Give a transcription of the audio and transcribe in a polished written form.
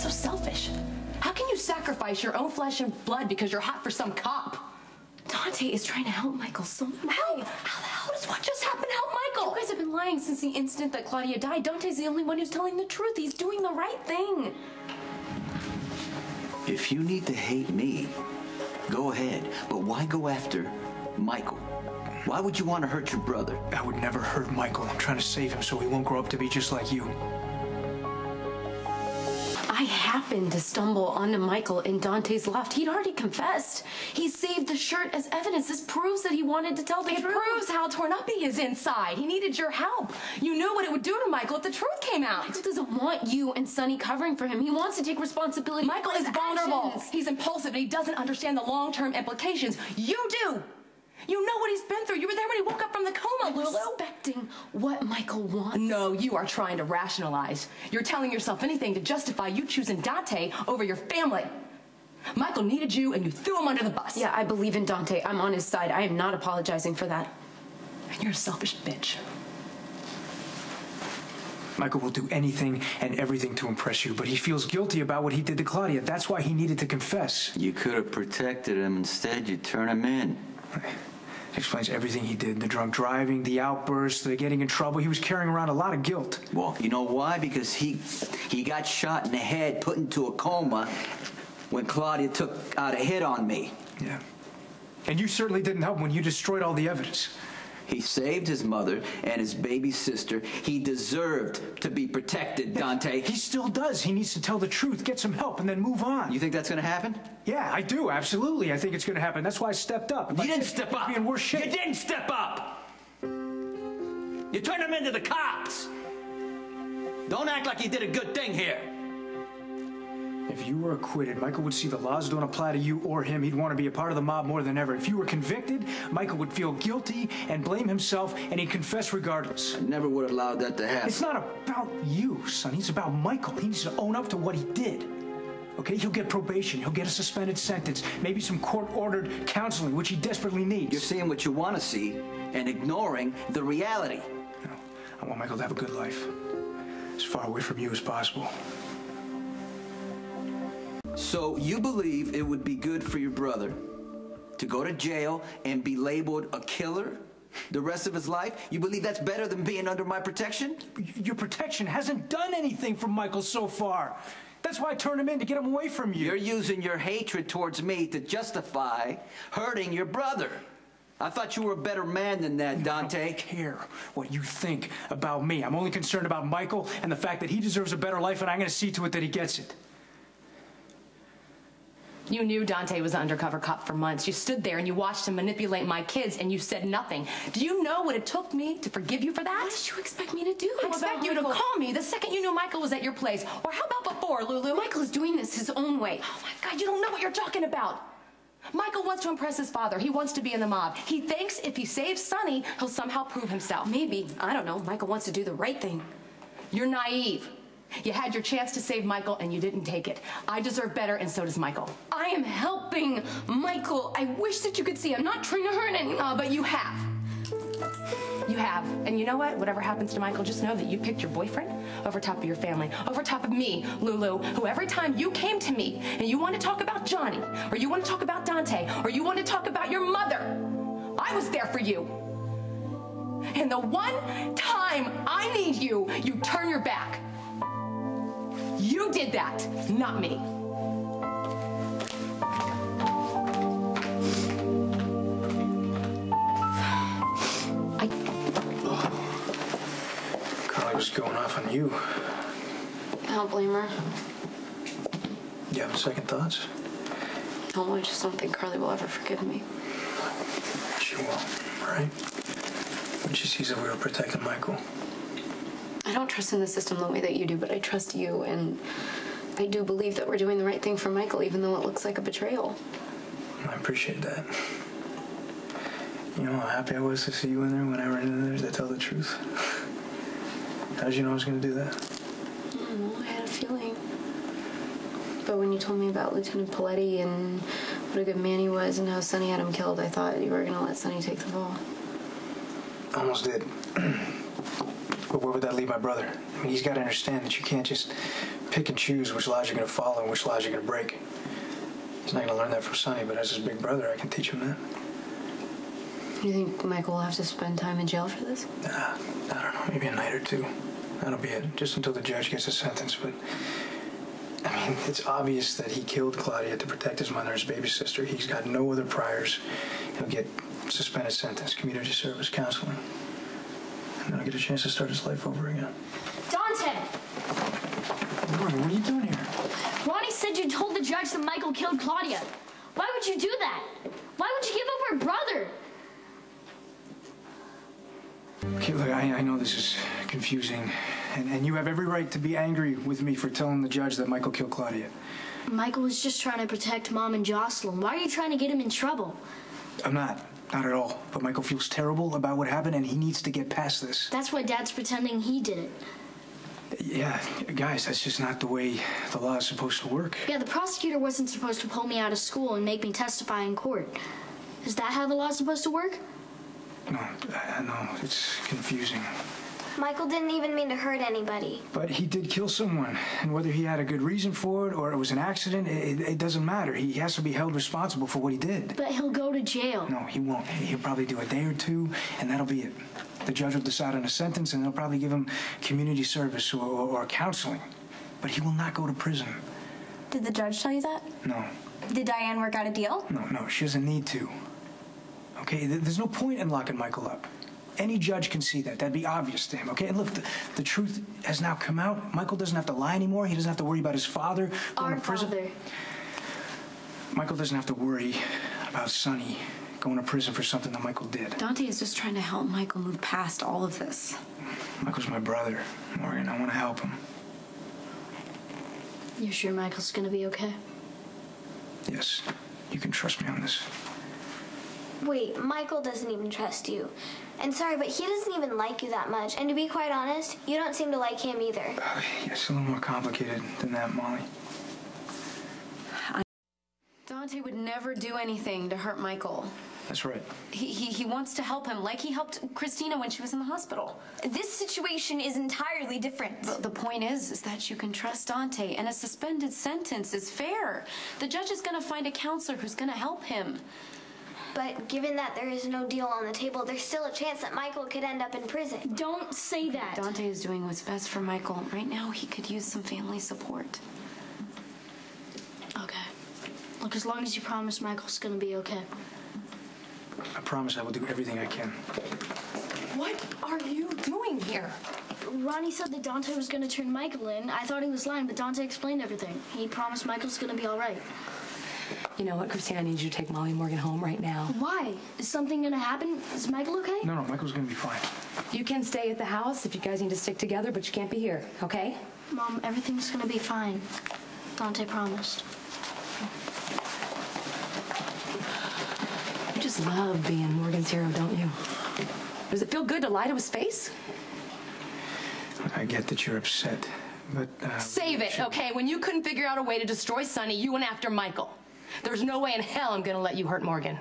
so selfish. How can you sacrifice your own flesh and blood because you're hot for some cop? Dante is trying to help Michael so much. How the hell does what just happened help Michael? You guys have been lying since the instant that Claudia died. Dante's the only one who's telling the truth. He's doing the right thing. If you need to hate me, go ahead. But why go after Michael? Why would you want to hurt your brother? I would never hurt Michael. I'm trying to save him so he won't grow up to be just like you. I happened to stumble onto Michael in Dante's loft. He'd already confessed. He saved the shirt as evidence. This proves that he wanted to tell the truth. It proves how torn up he is inside. He needed your help. You knew what it would do to Michael if the truth came out. Michael doesn't want you and Sonny covering for him. He wants to take responsibility. Michael is vulnerable. Actions. He's impulsive and he doesn't understand the long-term implications. You do. You know what he's been through. You were there when he woke up from the coma, Lulu. Respecting what Michael wants. No, you are trying to rationalize. You're telling yourself anything to justify you choosing Dante over your family. Michael needed you and you threw him under the bus. Yeah, I believe in Dante. I'm on his side. I am not apologizing for that. And you're a selfish bitch. Michael will do anything and everything to impress you, but he feels guilty about what he did to Claudia. That's why he needed to confess. You could have protected him. Instead, you turn him in. It explains everything he did. The drunk driving, the outbursts, the getting in trouble. He was carrying around a lot of guilt. Well, you know why? Because he got shot in the head, put into a coma when Claudia took out a hit on me. Yeah. And you certainly didn't help when you destroyed all the evidence. He saved his mother and his baby sister. He deserved to be protected, Dante. He still does. He needs to tell the truth, get some help, and then move on. You think that's going to happen? Yeah, I do. Absolutely. I think it's going to happen. That's why I stepped up. You didn't step up. Be in worse shape. You didn't step up. You turned him into the cops. Don't act like you did a good thing here. If you were acquitted, Michael would see the laws don't apply to you or him. He'd want to be a part of the mob more than ever. If you were convicted, Michael would feel guilty and blame himself, and he'd confess regardless. I never would have allowed that to happen. It's not about you, son. It's about Michael. He needs to own up to what he did. Okay? He'll get probation. He'll get a suspended sentence. Maybe some court-ordered counseling, which he desperately needs. You're seeing what you want to see and ignoring the reality. You know, I want Michael to have a good life. As far away from you as possible. So you believe it would be good for your brother to go to jail and be labeled a killer the rest of his life? You believe that's better than being under my protection? Your protection hasn't done anything for Michael so far. That's why I turned him in, to get him away from you. You're using your hatred towards me to justify hurting your brother. I thought you were a better man than that, Dante. I don't care what you think about me. I'm only concerned about Michael and the fact that he deserves a better life, and I'm going to see to it that he gets it. You knew Dante was an undercover cop for months. You stood there and you watched him manipulate my kids and you said nothing. Do you know what it took me to forgive you for that? What did you expect me to do? I expect you to call me the second you knew Michael was at your place. Or how about before, Lulu? Michael is doing this his own way. Oh my God, you don't know what you're talking about. Michael wants to impress his father. He wants to be in the mob. He thinks if he saves Sonny, he'll somehow prove himself. Maybe. I don't know. Michael wants to do the right thing. You're naive. You had your chance to save Michael and you didn't take it. I deserve better and so does Michael. I am helping Michael. I wish that you could see I'm not trying to hurt anyone. But you have. You have. And you know what? Whatever happens to Michael, just know that you picked your boyfriend over top of your family, over top of me, Lulu, who every time you came to me and you want to talk about Johnny, or you want to talk about Dante, or you want to talk about your mother, I was there for you. And the one time I need you, you turn your back. You did that, not me. Carly was going off on you. I don't blame her. You having second thoughts? No, I just don't think Carly will ever forgive me. She will, right? When she sees that we were protecting Michael. I don't trust in the system the way that you do, but I trust you, and I do believe that we're doing the right thing for Michael, even though it looks like a betrayal. I appreciate that. You know how happy I was to see you in there when I ran in there to tell the truth? How did you know I was going to do that? I don't know. I had a feeling. But when you told me about Lieutenant Paletti and what a good man he was and how Sonny had him killed, I thought you were going to let Sonny take the fall. Almost did. But where would that leave my brother? I mean, he's got to understand that you can't just pick and choose which laws you're going to follow and which laws you're going to break. He's not going to learn that from Sonny, but as his big brother, I can teach him that. You think Michael will have to spend time in jail for this? Nah, I don't know, maybe a night or two. That'll be it, just until the judge gets a sentence. But, I mean, it's obvious that he killed Claudia to protect his mother, his baby sister. He's got no other priors. He'll get suspended sentence, community service, counseling. And then he'll get a chance to start his life over again. Dante! Morgan, what are you doing here? Ronnie said you told the judge that Michael killed Claudia. Why would you do that? Why would you give up our brother? Okay, look, I know this is confusing, and you have every right to be angry with me for telling the judge that Michael killed Claudia. Michael was just trying to protect Mom and Jocelyn. Why are you trying to get him in trouble? I'm not at all. But Michael feels terrible about what happened, and he needs to get past this. That's why Dad's pretending he did it. Yeah, guys, that's just not the way the law is supposed to work. Yeah, the prosecutor wasn't supposed to pull me out of school and make me testify in court. Is that how the law's supposed to work? No, I know. It's confusing. Michael didn't even mean to hurt anybody. But he did kill someone, and whether he had a good reason for it or it was an accident, it doesn't matter. He has to be held responsible for what he did. But he'll go to jail. No, he won't. He'll probably do a day or two, and that'll be it. The judge will decide on a sentence, and they'll probably give him community service or counseling. But he will not go to prison. Did the judge tell you that? No. Did Diane work out a deal? No, she doesn't need to. Okay, there's no point in locking Michael up. Any judge can see that. That'd be obvious to him, okay? And look, the truth has now come out. Michael doesn't have to lie anymore. He doesn't have to worry about his father going to prison. Father. Michael doesn't have to worry about Sonny going to prison for something that Michael did. Dante is just trying to help Michael move past all of this. Michael's my brother, Morgan. I want to help him. You sure Michael's gonna be okay? Yes, you can trust me on this. Wait, Michael doesn't even trust you. And sorry, but he doesn't even like you that much. And to be quite honest, you don't seem to like him either. It's a little more complicated than that, Molly. Dante would never do anything to hurt Michael. That's right. He wants to help him, like he helped Christina when she was in the hospital. This situation is entirely different. The point is that you can trust Dante, and a suspended sentence is fair. The judge is going to find a counselor who's going to help him. But given that there is no deal on the table, there's still a chance that Michael could end up in prison. Don't say that. Dante is doing what's best for Michael. Right now, he could use some family support. Okay. Look, as long as you promise Michael's gonna be okay. I promise I will do everything I can. What are you doing here? Ronnie said that Dante was gonna turn Michael in. I thought he was lying, but Dante explained everything. He promised Michael's gonna be all right. You know what, Christina, I need you to take Molly Morgan home right now. Why? Is something gonna happen? Is Michael okay? No, Michael's gonna be fine. You can stay at the house if you guys need to stick together, but you can't be here, okay? Mom, everything's gonna be fine. Dante promised. You just love being Morgan's hero, don't you? Does it feel good to lie to his face? I get that you're upset, but... Save it, okay? When you couldn't figure out a way to destroy Sonny, you went after Michael. There's no way in hell I'm gonna let you hurt Morgan.